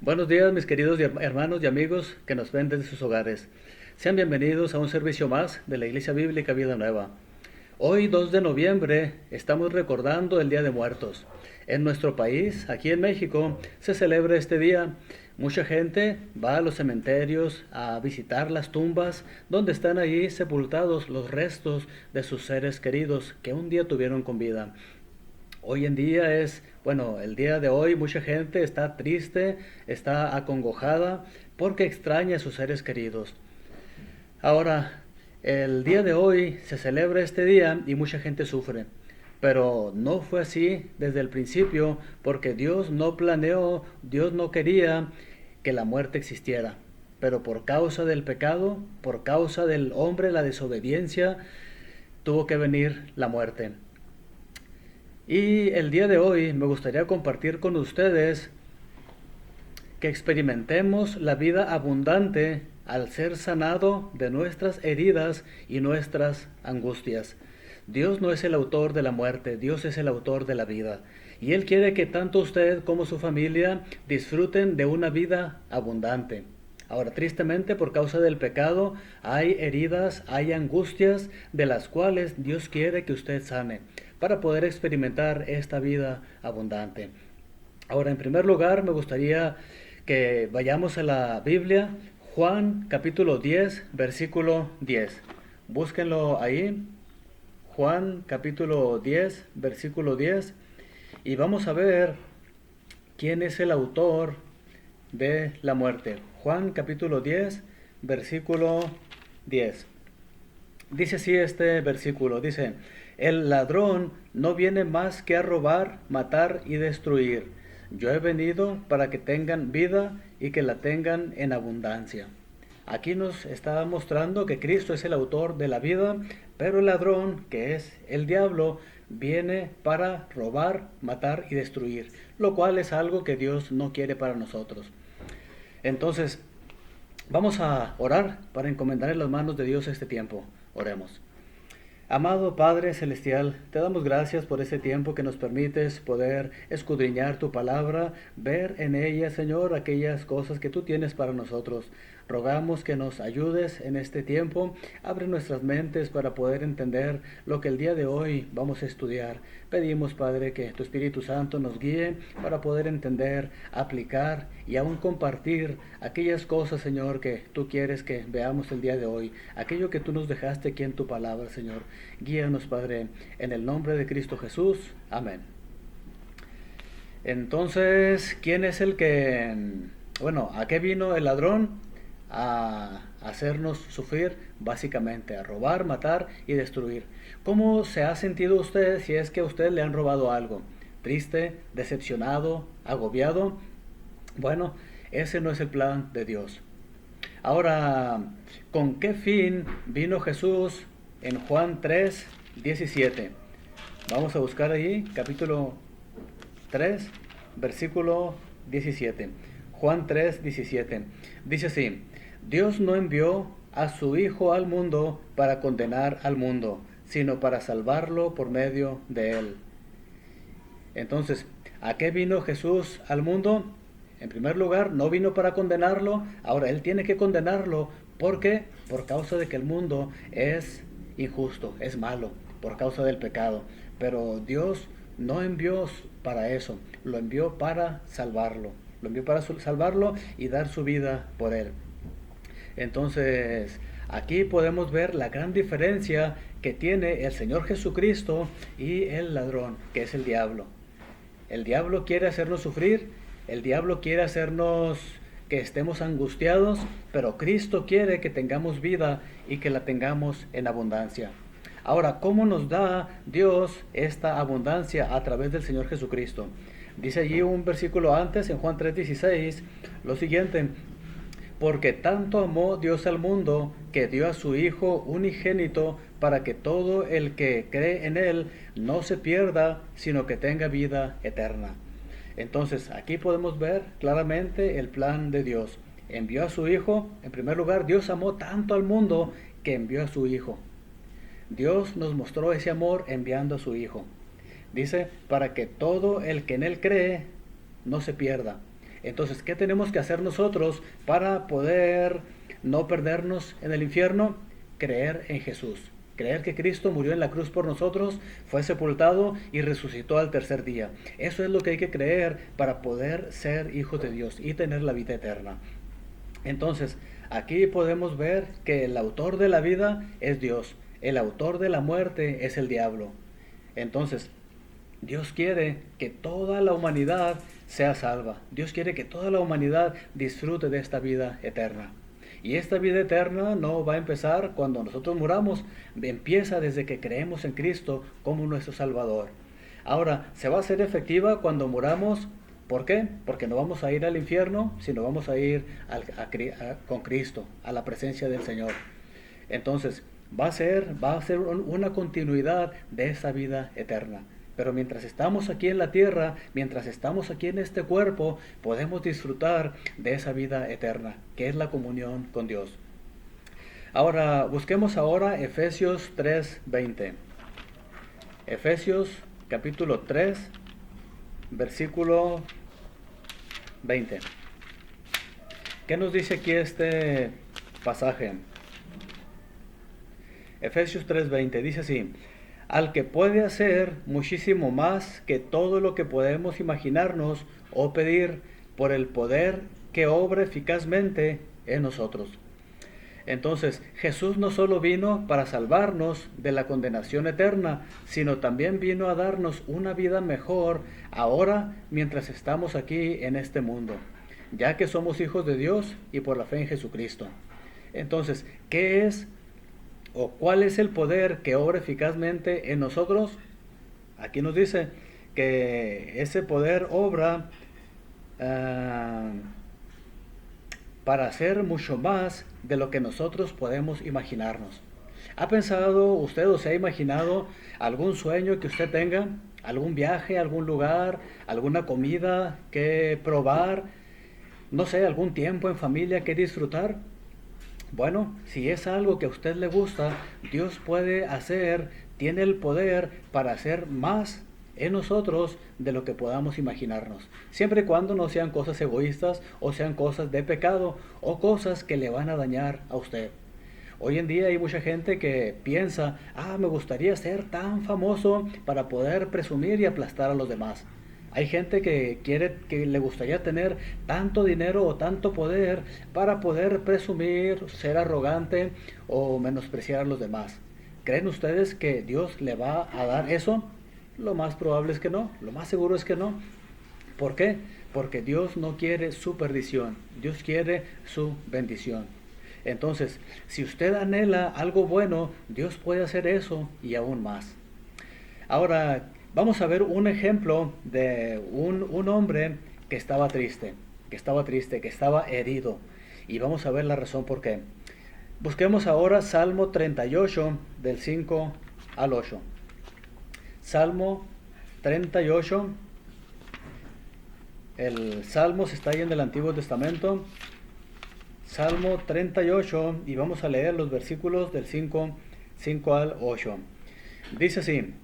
Buenos días, mis queridos hermanos y amigos que nos ven desde sus hogares. Sean bienvenidos a un servicio más de la Iglesia Bíblica Vida Nueva. Hoy, 2 de noviembre, estamos recordando el Día de Muertos. En nuestro país, aquí en México, se celebra este día. Mucha gente va a los cementerios a visitar las tumbas donde están ahí sepultados los restos de sus seres queridos que un día tuvieron con vida. Hoy en día el día de hoy mucha gente está triste, está acongojada porque extraña a sus seres queridos. Ahora, el día de hoy se celebra este día y mucha gente sufre. Pero no fue así desde el principio porque Dios no planeó, Dios no quería que la muerte existiera. Pero por causa del pecado, por causa del hombre, la desobediencia, tuvo que venir la muerte. Y el día de hoy me gustaría compartir con ustedes que experimentemos la vida abundante al ser sanado de nuestras heridas y nuestras angustias. Dios no es el autor de la muerte, Dios es el autor de la vida. Y Él quiere que tanto usted como su familia disfruten de una vida abundante. Ahora, tristemente, por causa del pecado, hay heridas, hay angustias de las cuales Dios quiere que usted sane para poder experimentar esta vida abundante. Ahora, en primer lugar, me gustaría que vayamos a la Biblia, Juan capítulo 10, versículo 10. Búsquenlo ahí, Juan capítulo 10, versículo 10, y vamos a ver quién es el autor de la muerte. Juan capítulo 10, versículo 10. Dice así este versículo, dice: el ladrón no viene más que a robar, matar y destruir. Yo he venido para que tengan vida y que la tengan en abundancia. Aquí nos está mostrando que Cristo es el autor de la vida, pero el ladrón, que es el diablo, viene para robar, matar y destruir, lo cual es algo que Dios no quiere para nosotros. Entonces, vamos a orar para encomendar en las manos de Dios este tiempo. Oremos. Amado Padre Celestial, te damos gracias por ese tiempo que nos permites poder escudriñar tu palabra, ver en ella, Señor, aquellas cosas que tú tienes para nosotros. Rogamos que nos ayudes en este tiempo, abre nuestras mentes para poder entender lo que el día de hoy vamos a estudiar. Pedimos, Padre, que tu Espíritu Santo nos guíe para poder entender, aplicar y aún compartir aquellas cosas, Señor, que tú quieres que veamos el día de hoy, aquello que tú nos dejaste aquí en tu palabra, Señor. Guíanos, Padre, en el nombre de Cristo Jesús. Amén. Entonces, ¿quién es el que... ¿a qué vino el ladrón? A hacernos sufrir, básicamente, a robar, matar y destruir. ¿Cómo se ha sentido usted si es que a usted le han robado algo? ¿Triste, decepcionado, agobiado? Bueno, ese no es el plan de Dios. Ahora, ¿con qué fin vino Jesús en Juan 3, 17? Vamos a buscar ahí, capítulo 3, versículo 17. Juan 3, 17. Dice así: Dios no envió a su Hijo al mundo para condenar al mundo, sino para salvarlo por medio de él. Entonces, ¿a qué vino Jesús al mundo? En primer lugar, no vino para condenarlo. Ahora, Él tiene que condenarlo. ¿Por qué? Por causa de que el mundo es injusto, es malo, por causa del pecado. Pero Dios no envió para eso, lo envió para salvarlo. Lo envió para salvarlo y dar su vida por Él. Entonces, aquí podemos ver la gran diferencia que tiene el Señor Jesucristo y el ladrón, que es el diablo. El diablo quiere hacernos sufrir, el diablo quiere hacernos que estemos angustiados, pero Cristo quiere que tengamos vida y que la tengamos en abundancia. Ahora, ¿cómo nos da Dios esta abundancia? A través del Señor Jesucristo. Dice allí un versículo antes, en Juan 3:16, lo siguiente: porque tanto amó Dios al mundo, que dio a su Hijo unigénito, para que todo el que cree en Él no se pierda, sino que tenga vida eterna. Entonces, aquí podemos ver claramente el plan de Dios. Envió a su Hijo. En primer lugar, Dios amó tanto al mundo que envió a su Hijo. Dios nos mostró ese amor enviando a su Hijo. Dice, para que todo el que en Él cree no se pierda. Entonces, ¿qué tenemos que hacer nosotros para poder no perdernos en el infierno? Creer en Jesús. Creer que Cristo murió en la cruz por nosotros, fue sepultado y resucitó al tercer día. Eso es lo que hay que creer para poder ser hijos de Dios y tener la vida eterna. Entonces, aquí podemos ver que el autor de la vida es Dios. El autor de la muerte es el diablo. Entonces, Dios quiere que toda la humanidad sea salva. Dios quiere que toda la humanidad disfrute de esta vida eterna. Y esta vida eterna no va a empezar cuando nosotros muramos, empieza desde que creemos en Cristo como nuestro Salvador. Ahora, se va a hacer efectiva cuando muramos. ¿Por qué? Porque no vamos a ir al infierno, sino vamos a ir con Cristo, a la presencia del Señor. Entonces, va a ser una continuidad de esa vida eterna. Pero mientras estamos aquí en la tierra, mientras estamos aquí en este cuerpo, podemos disfrutar de esa vida eterna, que es la comunión con Dios. Ahora, busquemos ahora Efesios 3:20. Efesios capítulo 3, versículo 20. ¿Qué nos dice aquí este pasaje? Efesios 3:20 dice así: al que puede hacer muchísimo más que todo lo que podemos imaginarnos o pedir, por el poder que obra eficazmente en nosotros. Entonces, Jesús no solo vino para salvarnos de la condenación eterna, sino también vino a darnos una vida mejor ahora mientras estamos aquí en este mundo, ya que somos hijos de Dios y por la fe en Jesucristo. Entonces, ¿qué es o cuál es el poder que obra eficazmente en nosotros? Aquí nos dice que ese poder obra para hacer mucho más de lo que nosotros podemos imaginarnos. ¿Ha pensado usted o se ha imaginado algún sueño que usted tenga? ¿Algún viaje, algún lugar, alguna comida que probar? No sé, algún tiempo en familia que disfrutar. Bueno, si es algo que a usted le gusta, Dios puede hacer, tiene el poder para hacer más en nosotros de lo que podamos imaginarnos, siempre y cuando no sean cosas egoístas o sean cosas de pecado o cosas que le van a dañar a usted. Hoy en día hay mucha gente que piensa, me gustaría ser tan famoso para poder presumir y aplastar a los demás. Hay gente que le gustaría tener tanto dinero o tanto poder para poder presumir, ser arrogante o menospreciar a los demás. ¿Creen ustedes que Dios le va a dar eso? Lo más probable es que no, lo más seguro es que no. ¿Por qué? Porque Dios no quiere su perdición, Dios quiere su bendición. Entonces, si usted anhela algo bueno, Dios puede hacer eso y aún más. Ahora, vamos a ver un ejemplo de un hombre que estaba triste, que estaba herido. Y vamos a ver la razón por qué. Busquemos ahora Salmo 38, del 5 al 8. Salmo 38. El Salmo está ahí en el Antiguo Testamento. Salmo 38, y vamos a leer los versículos del 5 al 8. Dice así.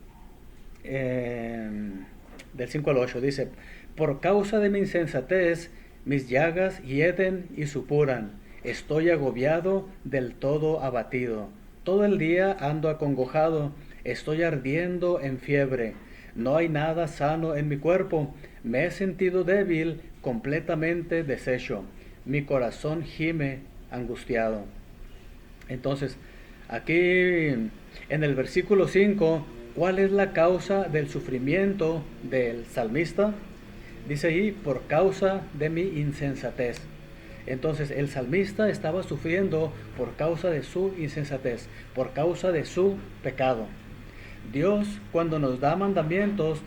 Del 5 al 8 dice: por causa de mi insensatez mis llagas hieden y supuran, estoy agobiado, del todo abatido, todo el día ando acongojado, estoy ardiendo en fiebre, no hay nada sano en mi cuerpo, me he sentido débil, completamente deshecho, mi corazón gime angustiado. Entonces, aquí en el versículo 5, ¿cuál es la causa del sufrimiento del salmista? Dice ahí, por causa de mi insensatez. Entonces el salmista estaba sufriendo por causa de su insensatez, por causa de su pecado. Dios, cuando nos da mandamientos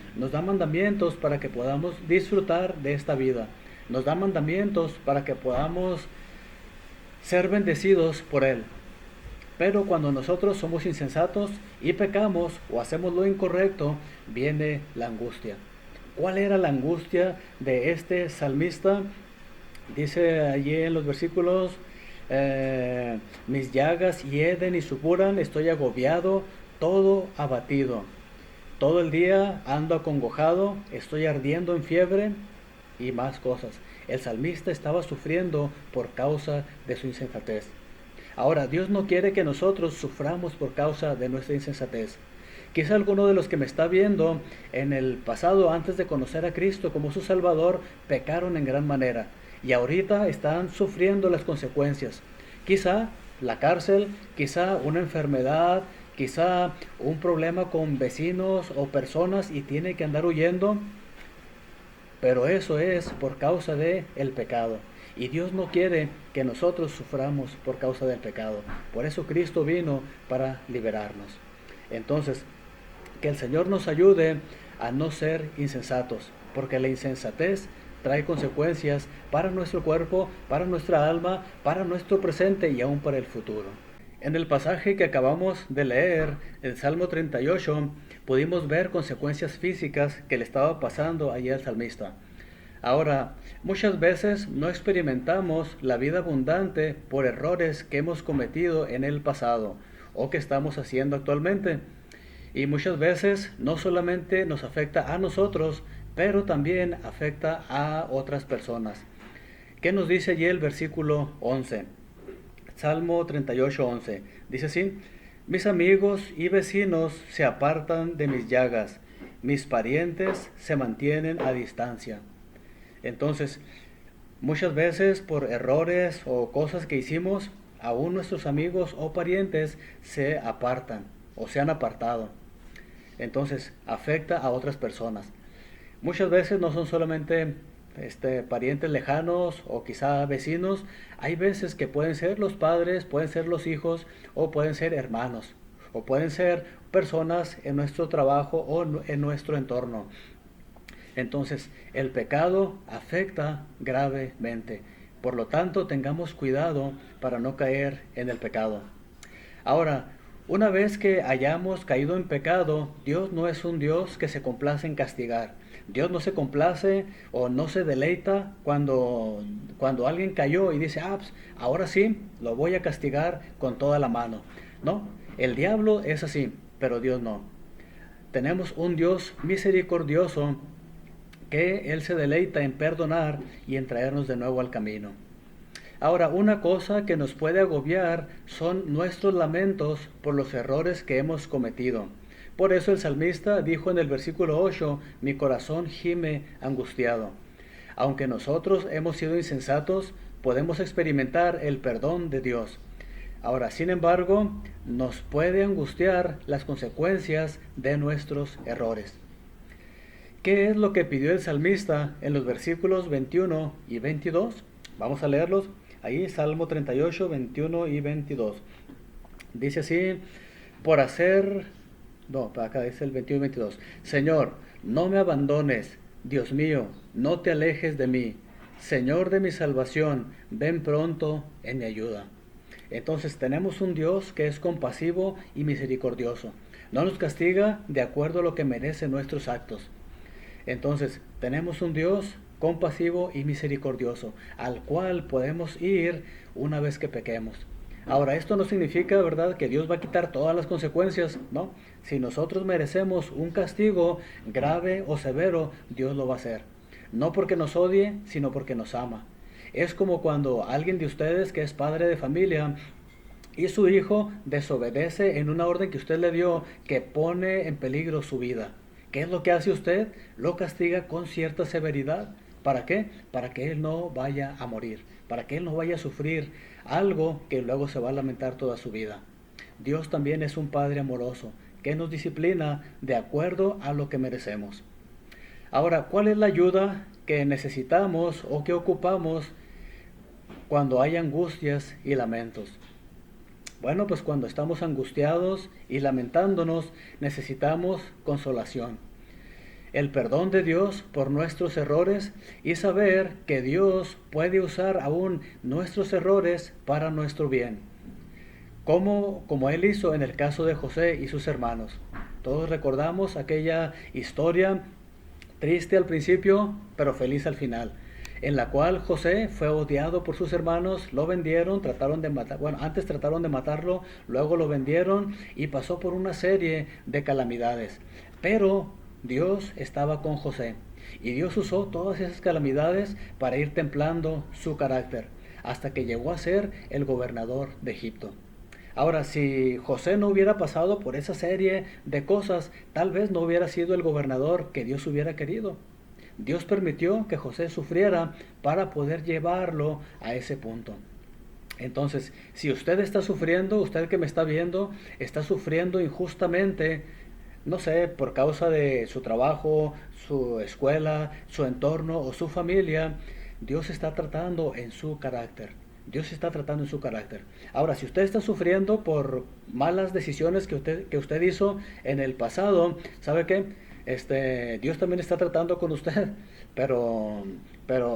para que podamos disfrutar de esta vida. Nos da mandamientos para que podamos ser bendecidos por Él. Pero cuando nosotros somos insensatos y pecamos o hacemos lo incorrecto, viene la angustia. ¿Cuál era la angustia de este salmista? Dice allí en los versículos, mis llagas hieden y supuran, estoy agobiado, todo abatido. Todo el día ando acongojado, estoy ardiendo en fiebre. y más cosas. El salmista estaba sufriendo por causa de su insensatez. Ahora, Dios no quiere que nosotros suframos por causa de nuestra insensatez. Quizá alguno de los que me está viendo en el pasado, antes de conocer a Cristo como su Salvador, pecaron en gran manera y ahorita están sufriendo las consecuencias. Quizá la cárcel, quizá una enfermedad, quizá un problema con vecinos o personas y tiene que andar huyendo, pero eso es por causa de el pecado. Y Dios no quiere que nosotros suframos por causa del pecado. Por eso Cristo vino para liberarnos. Entonces, que el Señor nos ayude a no ser insensatos, porque la insensatez trae consecuencias para nuestro cuerpo, para nuestra alma, para nuestro presente y aún para el futuro. En el pasaje que acabamos de leer, el Salmo 38, pudimos ver consecuencias físicas que le estaba pasando allí al salmista. Ahora, muchas veces no experimentamos la vida abundante por errores que hemos cometido en el pasado o que estamos haciendo actualmente. Y muchas veces no solamente nos afecta a nosotros, pero también afecta a otras personas. ¿Qué nos dice allí el versículo 11? Salmo 38, 11. Dice así: mis amigos y vecinos se apartan de mis llagas, mis parientes se mantienen a distancia. Entonces, muchas veces por errores o cosas que hicimos, aún nuestros amigos o parientes se apartan o se han apartado. Entonces, afecta a otras personas. Muchas veces no son solamente parientes lejanos o quizá vecinos. Hay veces que pueden ser los padres, pueden ser los hijos o pueden ser hermanos o pueden ser personas en nuestro trabajo o en nuestro entorno. Entonces, el pecado afecta gravemente. Por lo tanto, tengamos cuidado para no caer en el pecado. Ahora, una vez que hayamos caído en pecado, Dios no es un Dios que se complace en castigar. Dios no se complace o no se deleita cuando alguien cayó y dice, pues, ahora sí, lo voy a castigar con toda la mano. No, el diablo es así, pero Dios no. Tenemos un Dios misericordioso que Él se deleita en perdonar y en traernos de nuevo al camino. Ahora, una cosa que nos puede agobiar son nuestros lamentos por los errores que hemos cometido. Por eso el salmista dijo en el versículo 8, mi corazón gime angustiado. Aunque nosotros hemos sido insensatos, podemos experimentar el perdón de Dios. Ahora, sin embargo, nos puede angustiar las consecuencias de nuestros errores. ¿Qué es lo que pidió el salmista en los versículos 21 y 22? Vamos a leerlos. Ahí, Salmo 38, 21 y 22. Dice así, acá dice el 21 y 22. Señor, no me abandones, Dios mío, no te alejes de mí. Señor de mi salvación, ven pronto en mi ayuda. Entonces tenemos un Dios que es compasivo y misericordioso. No nos castiga de acuerdo a lo que merecen nuestros actos. Entonces tenemos un Dios compasivo y misericordioso, al cual podemos ir una vez que pequemos. Ahora, esto no significa, ¿verdad?, que Dios va a quitar todas las consecuencias, ¿no? Si nosotros merecemos un castigo grave o severo, Dios lo va a hacer. No porque nos odie, sino porque nos ama. Es como cuando alguien de ustedes que es padre de familia y su hijo desobedece en una orden que usted le dio que pone en peligro su vida. ¿Qué es lo que hace usted? Lo castiga con cierta severidad. ¿Para qué? Para que él no vaya a morir, para que él no vaya a sufrir algo que luego se va a lamentar toda su vida. Dios también es un Padre amoroso que nos disciplina de acuerdo a lo que merecemos. Ahora, ¿cuál es la ayuda que necesitamos o que ocupamos cuando hay angustias y lamentos? Bueno, pues cuando estamos angustiados y lamentándonos, necesitamos consolación. El perdón de Dios por nuestros errores y saber que Dios puede usar aún nuestros errores para nuestro bien. Como Él hizo en el caso de José y sus hermanos. Todos recordamos aquella historia triste al principio, pero feliz al final, en la cual José fue odiado por sus hermanos, lo vendieron, antes trataron de matarlo, luego lo vendieron y pasó por una serie de calamidades. Pero Dios estaba con José Y Dios usó todas esas calamidades para ir templando su carácter, hasta que llegó a ser el gobernador de Egipto. Ahora, si José no hubiera pasado por esa serie de cosas, tal vez no hubiera sido el gobernador que Dios hubiera querido. Dios permitió que José sufriera para poder llevarlo a ese punto. Entonces, si usted está sufriendo, usted que me está viendo, está sufriendo injustamente, no sé, por causa de su trabajo, su escuela, su entorno o su familia, Dios está tratando en su carácter. Dios está tratando en su carácter. Ahora, si usted está sufriendo por malas decisiones que usted hizo en el pasado, ¿sabe qué? Dios también está tratando con usted, pero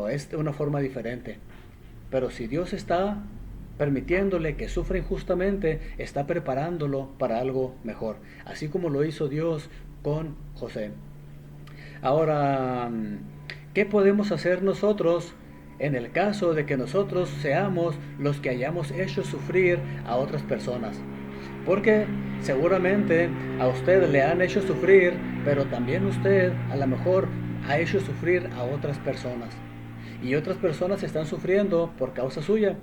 es de una forma diferente. Pero si Dios está permitiéndole que sufra injustamente, está preparándolo para algo mejor, así como lo hizo Dios con José. Ahora, ¿qué podemos hacer nosotros en el caso de que nosotros seamos los que hayamos hecho sufrir a otras personas? Porque seguramente a usted le han hecho sufrir, pero también usted a lo mejor ha hecho sufrir a otras personas. Y otras personas están sufriendo por causa suya.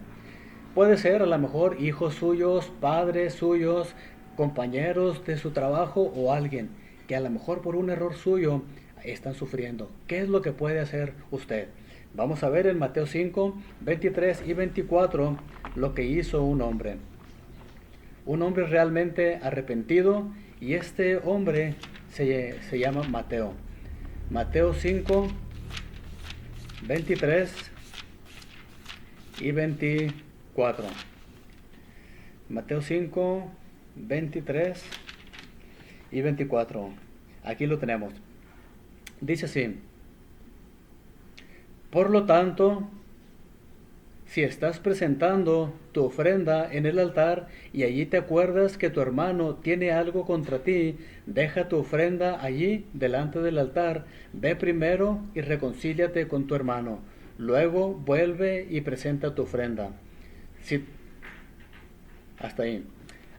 Puede ser a lo mejor hijos suyos, padres suyos, compañeros de su trabajo o alguien que a lo mejor por un error suyo están sufriendo. ¿Qué es lo que puede hacer usted? Vamos a ver en Mateo 5, 23 y 24 lo que hizo un hombre. Un hombre realmente arrepentido, y este hombre se llama Mateo. Mateo 5, 23 y 24. Mateo 5, 23 y 24. Aquí lo tenemos. Dice así: por lo tanto, si estás presentando tu ofrenda en el altar y allí te acuerdas que tu hermano tiene algo contra ti, deja tu ofrenda allí delante del altar, ve primero y reconcíliate con tu hermano, luego vuelve y presenta tu ofrenda. Si... Hasta ahí.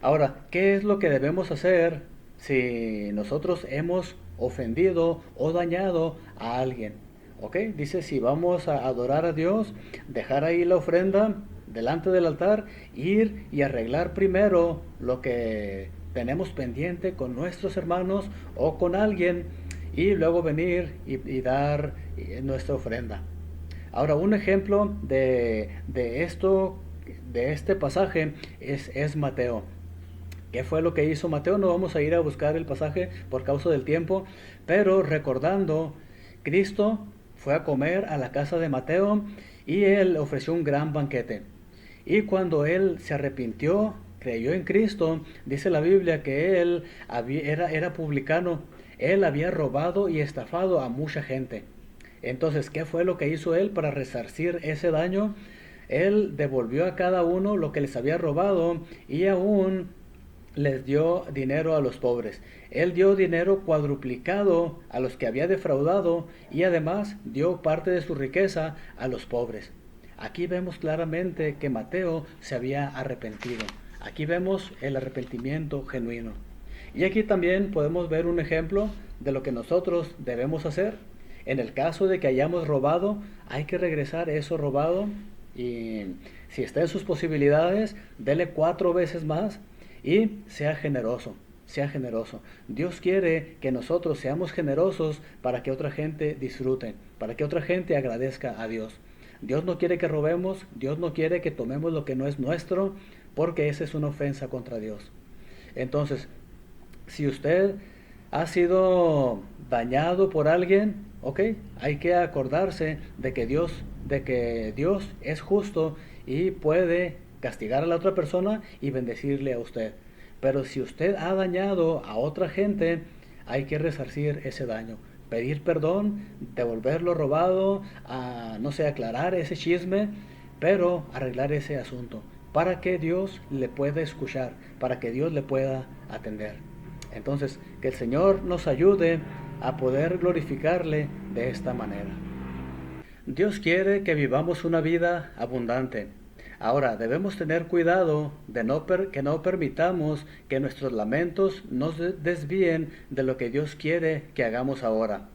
Ahora, ¿qué es lo que debemos hacer si nosotros hemos ofendido o dañado a alguien? ¿Ok? Dice, si vamos a adorar a Dios, dejar ahí la ofrenda delante del altar, ir y arreglar primero lo que tenemos pendiente con nuestros hermanos o con alguien, y luego venir y dar nuestra ofrenda. Ahora, un ejemplo de esto, de este pasaje, es Mateo. ¿Qué fue lo que hizo Mateo? No vamos a ir a buscar el pasaje por causa del tiempo, pero recordando, Cristo fue a comer a la casa de Mateo y él ofreció un gran banquete. Y cuando él se arrepintió, creyó en Cristo, dice la Biblia que él era publicano. Él había robado y estafado a mucha gente. Entonces, ¿qué fue lo que hizo él para resarcir ese daño? Él devolvió a cada uno lo que les había robado y aún les dio dinero a los pobres. Él dio dinero cuadruplicado a los que había defraudado y además dio parte de su riqueza a los pobres. Aquí vemos claramente que Mateo se había arrepentido. Aquí vemos el arrepentimiento genuino. Y aquí también podemos ver un ejemplo de lo que nosotros debemos hacer. En el caso de que hayamos robado, hay que regresar eso robado, y si está en sus posibilidades, dele 4 veces más y sea generoso, sea generoso. Dios quiere que nosotros seamos generosos para que otra gente disfrute, para que otra gente agradezca a Dios. Dios no quiere que robemos, Dios no quiere que tomemos lo que no es nuestro, porque esa es una ofensa contra Dios. Entonces, si usted ha sido dañado por alguien, ok, hay que acordarse de que Dios es justo y puede castigar a la otra persona y bendecirle a usted. Pero si usted ha dañado a otra gente, hay que resarcir ese daño, pedir perdón, devolver lo robado, no sé, aclarar ese chisme, pero arreglar ese asunto para que Dios le pueda escuchar, para que Dios le pueda atender. Entonces, que el Señor nos ayude a poder glorificarle de esta manera. Dios quiere que vivamos una vida abundante. Ahora, debemos tener cuidado de que no permitamos que nuestros lamentos nos desvíen de lo que Dios quiere que hagamos ahora.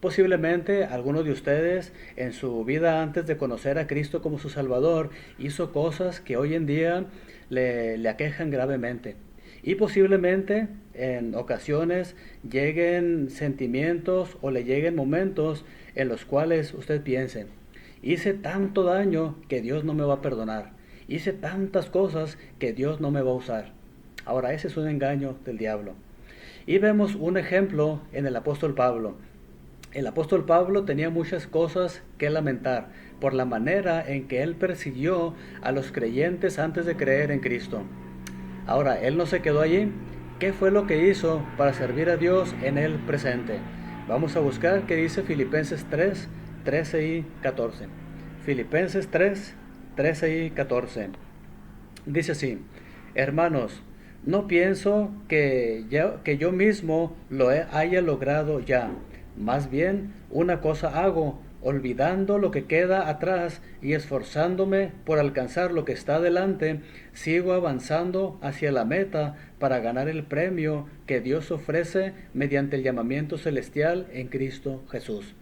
Posiblemente alguno de ustedes en su vida antes de conocer a Cristo como su Salvador hizo cosas que hoy en día le aquejan gravemente. Y posiblemente en ocasiones lleguen sentimientos o le lleguen momentos en los cuales usted piense, hice tanto daño que Dios no me va a perdonar. Hice tantas cosas que Dios no me va a usar. Ahora, ese es un engaño del diablo. Y vemos un ejemplo en el apóstol Pablo. El apóstol Pablo tenía muchas cosas que lamentar por la manera en que él persiguió a los creyentes antes de creer en Cristo. Ahora, él no se quedó allí. ¿Qué fue lo que hizo para servir a Dios en el presente? Vamos a buscar qué dice Filipenses 3, 13 y 14. Filipenses 3, 13 y 14. Dice así: hermanos, no pienso que yo mismo haya logrado ya. Más bien, una cosa hago, olvidando lo que queda atrás y esforzándome por alcanzar lo que está delante, sigo avanzando hacia la meta para ganar el premio que Dios ofrece mediante el llamamiento celestial en Cristo Jesús.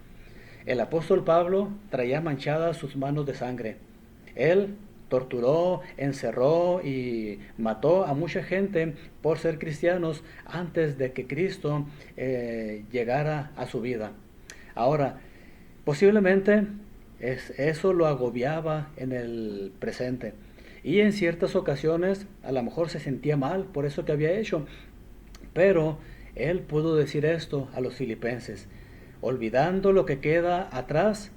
El apóstol Pablo traía manchadas sus manos de sangre. Él torturó, encerró y mató a mucha gente por ser cristianos antes de que Cristo llegara a su vida. Ahora, posiblemente eso lo agobiaba en el presente. Y en ciertas ocasiones a lo mejor se sentía mal por eso que había hecho. Pero él pudo decir esto a los filipenses: olvidando lo que queda atrás,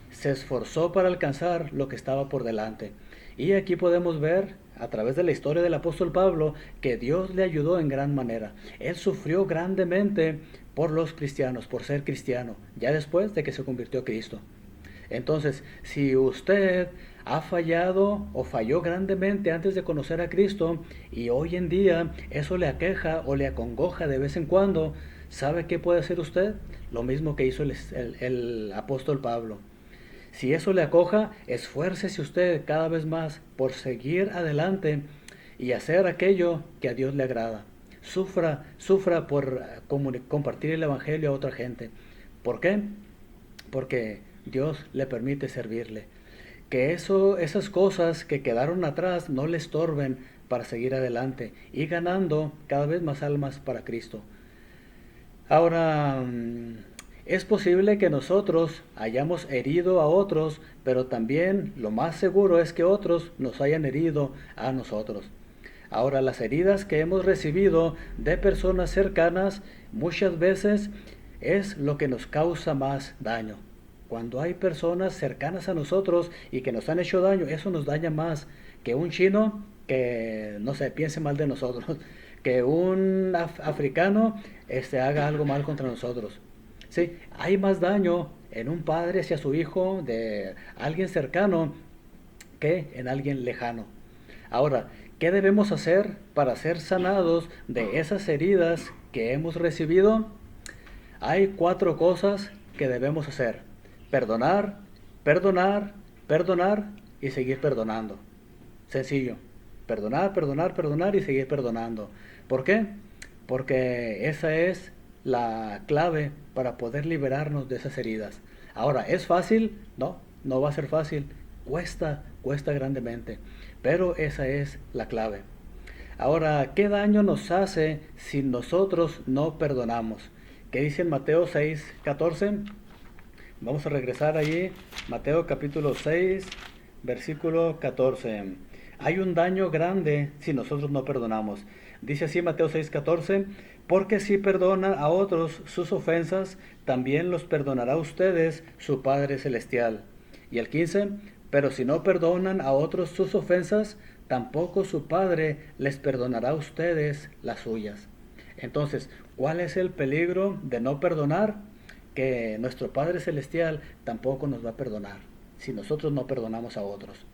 se esforzó para alcanzar lo que estaba por delante. Y aquí podemos ver, a través de la historia del apóstol Pablo, que Dios le ayudó en gran manera. Él sufrió grandemente por los cristianos, por ser cristiano, ya después de que se convirtió a Cristo. Entonces, si usted ha fallado o falló grandemente antes de conocer a Cristo y hoy en día eso le aqueja o le acongoja de vez en cuando, ¿sabe qué puede hacer usted? Lo mismo que hizo el apóstol Pablo. Si eso le acoja, esfuércese usted cada vez más por seguir adelante y hacer aquello que a Dios le agrada. Sufra por compartir el Evangelio a otra gente. ¿Por qué? Porque Dios le permite servirle. Que esas cosas que quedaron atrás no le estorben para seguir adelante y ganando cada vez más almas para Cristo. Ahora, es posible que nosotros hayamos herido a otros, pero también lo más seguro es que otros nos hayan herido a nosotros. Ahora, las heridas que hemos recibido de personas cercanas muchas veces es lo que nos causa más daño. Cuando hay personas cercanas a nosotros y que nos han hecho daño, eso nos daña más que un chino que, no sé, piense mal de nosotros, que un africano haga algo mal contra nosotros. Sí, hay más daño en un padre hacia su hijo de alguien cercano que en alguien lejano. Ahora, ¿qué debemos hacer para ser sanados de esas heridas que hemos recibido? Hay 4 cosas que debemos hacer: perdonar, perdonar, perdonar y seguir perdonando. Sencillo. Perdonar, perdonar, perdonar y seguir perdonando. ¿Por qué? Porque esa es la clave para poder liberarnos de esas heridas. Ahora, ¿es fácil? No, no va a ser fácil. Cuesta grandemente. Pero esa es la clave. Ahora, ¿qué daño nos hace si nosotros no perdonamos? ¿Qué dice en Mateo 6, 14? Vamos a regresar allí. Mateo capítulo 6, versículo 14. Hay un daño grande si nosotros no perdonamos. Dice así Mateo 6:14: porque si perdonan a otros sus ofensas, también los perdonará a ustedes su Padre Celestial. Y el 15: pero si no perdonan a otros sus ofensas, tampoco su Padre les perdonará a ustedes las suyas. Entonces, ¿cuál es el peligro de no perdonar? Que nuestro Padre Celestial tampoco nos va a perdonar si nosotros no perdonamos a otros.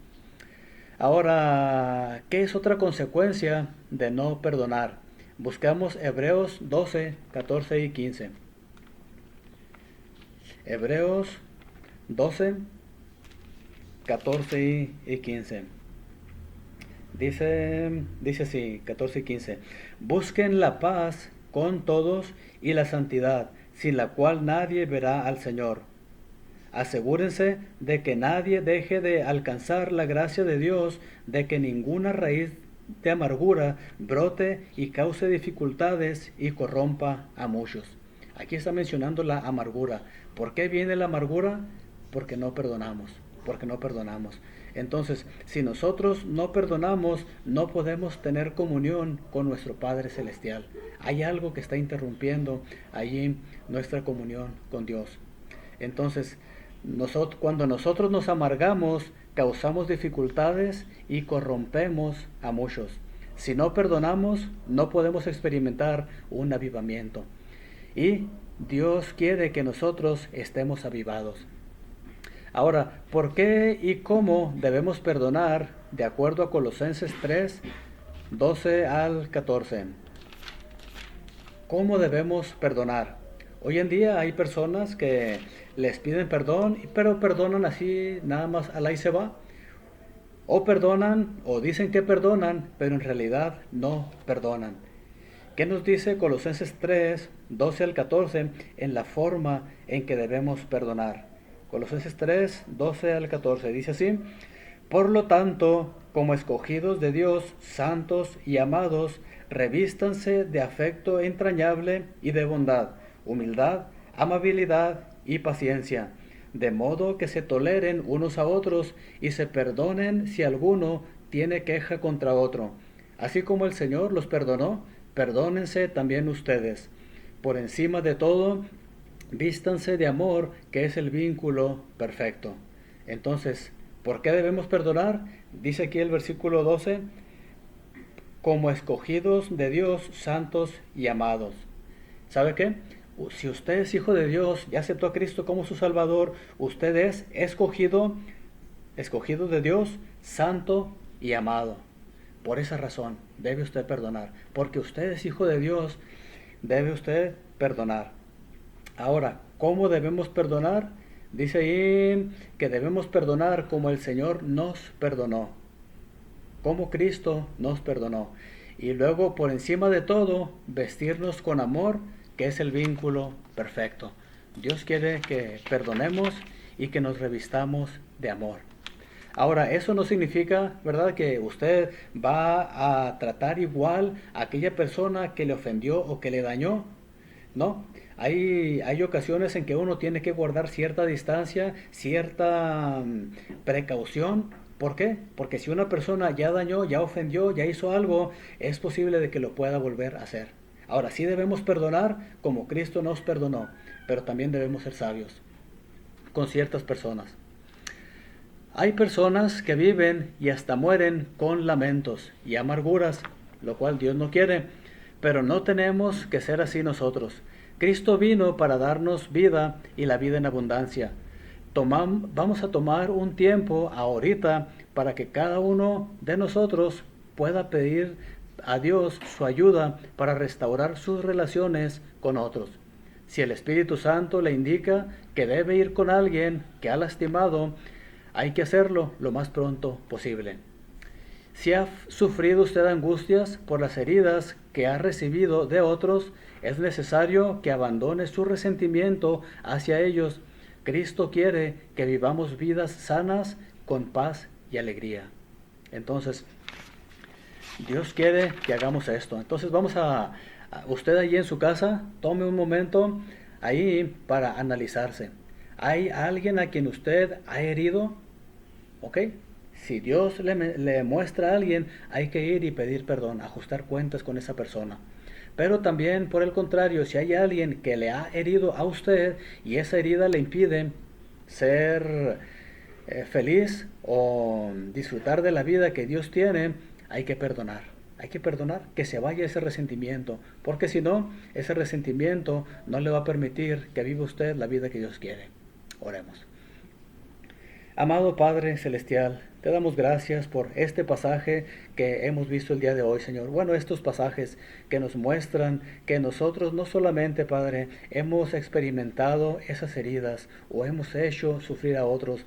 Ahora, ¿qué es otra consecuencia de no perdonar? Buscamos Hebreos 12, 14 y 15. Hebreos 12, 14 y 15. Dice así, 14 y 15. Busquen la paz con todos y la santidad, sin la cual nadie verá al Señor. Asegúrense de que nadie deje de alcanzar la gracia de Dios, de que ninguna raíz de amargura brote y cause dificultades y corrompa a muchos. Aquí está mencionando la amargura. ¿Por qué viene la amargura? Porque no perdonamos, porque no perdonamos. Entonces, si nosotros no perdonamos, no podemos tener comunión con nuestro Padre Celestial. Hay algo que está interrumpiendo allí nuestra comunión con Dios. Entonces, cuando nosotros nos amargamos, causamos dificultades y corrompemos a muchos. Si no perdonamos, no podemos experimentar un avivamiento. Y Dios quiere que nosotros estemos avivados. Ahora, ¿por qué y cómo debemos perdonar? De acuerdo a Colosenses 3, 12 al 14. ¿Cómo debemos perdonar? Hoy en día hay personas que les piden perdón, pero perdonan así, nada más al ahí se va. O perdonan, o dicen que perdonan, pero en realidad no perdonan. ¿Qué nos dice Colosenses 3, 12 al 14 en la forma en que debemos perdonar? Colosenses 3, 12 al 14 dice así: por lo tanto, como escogidos de Dios, santos y amados, revístanse de afecto entrañable y de bondad, humildad, amabilidad y paciencia, de modo que se toleren unos a otros y se perdonen si alguno tiene queja contra otro. Así como el Señor los perdonó, perdónense también ustedes. Por encima de todo, vístanse de amor, que es el vínculo perfecto. Entonces, ¿por qué debemos perdonar? Dice aquí el versículo 12, como escogidos de Dios, santos y amados. ¿Sabe qué? Si usted es hijo de Dios, ya aceptó a Cristo como su Salvador, usted es escogido de Dios, santo y amado. Por esa razón debe usted perdonar, porque usted es hijo de Dios, debe usted perdonar. Ahora, ¿cómo debemos perdonar? Dice ahí que debemos perdonar como el Señor nos perdonó, como Cristo nos perdonó. Y luego, por encima de todo, vestirnos con amor, que es el vínculo perfecto. Dios quiere que perdonemos y que nos revistamos de amor. Ahora, eso no significa, ¿verdad?, que usted va a tratar igual a aquella persona que le ofendió o que le dañó. No, hay ocasiones en que uno tiene que guardar cierta distancia, cierta precaución. ¿Por qué? Porque si una persona ya dañó, ya ofendió, ya hizo algo, es posible de que lo pueda volver a hacer. Ahora, sí debemos perdonar como Cristo nos perdonó, pero también debemos ser sabios con ciertas personas. Hay personas que viven y hasta mueren con lamentos y amarguras, lo cual Dios no quiere, pero no tenemos que ser así nosotros. Cristo vino para darnos vida y la vida en abundancia. Vamos a tomar un tiempo ahorita para que cada uno de nosotros pueda pedir a Dios su ayuda para restaurar sus relaciones con otros. Si el Espíritu Santo le indica que debe ir con alguien que ha lastimado, hay que hacerlo lo más pronto posible. Si ha sufrido usted angustias por las heridas que ha recibido de otros, es necesario que abandone su resentimiento hacia ellos. Cristo quiere que vivamos vidas sanas con paz y alegría. Entonces, Dios quiere que hagamos esto. Entonces vamos usted allí en su casa, tome un momento ahí para analizarse. ¿Hay alguien a quien usted ha herido? ¿Ok? Si Dios le muestra a alguien, hay que ir y pedir perdón, ajustar cuentas con esa persona. Pero también, por el contrario, si hay alguien que le ha herido a usted y esa herida le impide ser feliz o disfrutar de la vida que Dios tiene, hay que perdonar. Hay que perdonar, que se vaya ese resentimiento, porque si no, ese resentimiento no le va a permitir que viva usted la vida que Dios quiere. Oremos. Amado Padre Celestial, te damos gracias por este pasaje que hemos visto el día de hoy, Señor. Bueno, estos pasajes que nos muestran que nosotros no solamente, Padre, hemos experimentado esas heridas o hemos hecho sufrir a otros.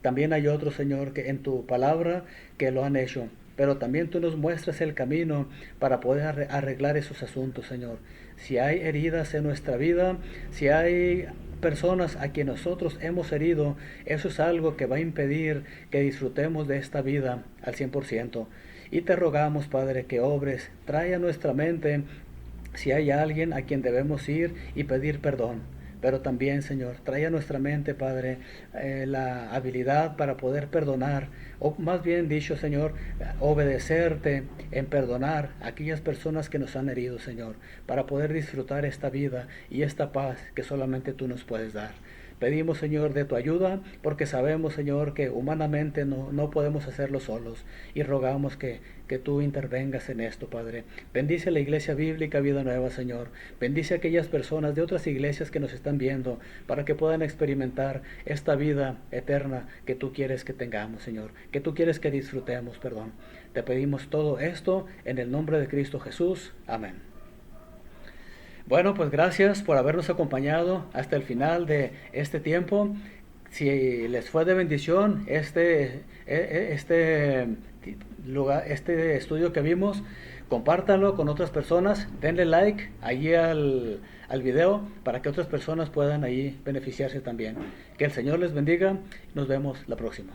También hay otros, Señor, que en tu palabra que lo han hecho. pero también tú nos muestras el camino para poder arreglar esos asuntos, Señor. Si hay heridas en nuestra vida, si hay personas a quien nosotros hemos herido, eso es algo que va a impedir que disfrutemos de esta vida al 100%. Y te rogamos, Padre, que obres, trae a nuestra mente si hay alguien a quien debemos ir y pedir perdón. Pero también, Señor, trae a nuestra mente, Padre, la habilidad para poder perdonar, o más bien dicho, Señor, obedecerte en perdonar a aquellas personas que nos han herido, Señor, para poder disfrutar esta vida y esta paz que solamente tú nos puedes dar. Pedimos, Señor, de tu ayuda, porque sabemos, Señor, que humanamente no podemos hacerlo solos. Y rogamos que tú intervengas en esto, Padre. Bendice a la Iglesia Bíblica Vida Nueva, Señor. Bendice a aquellas personas de otras iglesias que nos están viendo, para que puedan experimentar esta vida eterna que tú quieres que tengamos, Señor. Que tú quieres que disfrutemos, perdón. Te pedimos todo esto en el nombre de Cristo Jesús. Amén. Bueno, pues gracias por habernos acompañado hasta el final de este tiempo. Si les fue de bendición este estudio que vimos, compártanlo con otras personas, denle like allí al video para que otras personas puedan ahí beneficiarse también. Que el Señor les bendiga, nos vemos la próxima.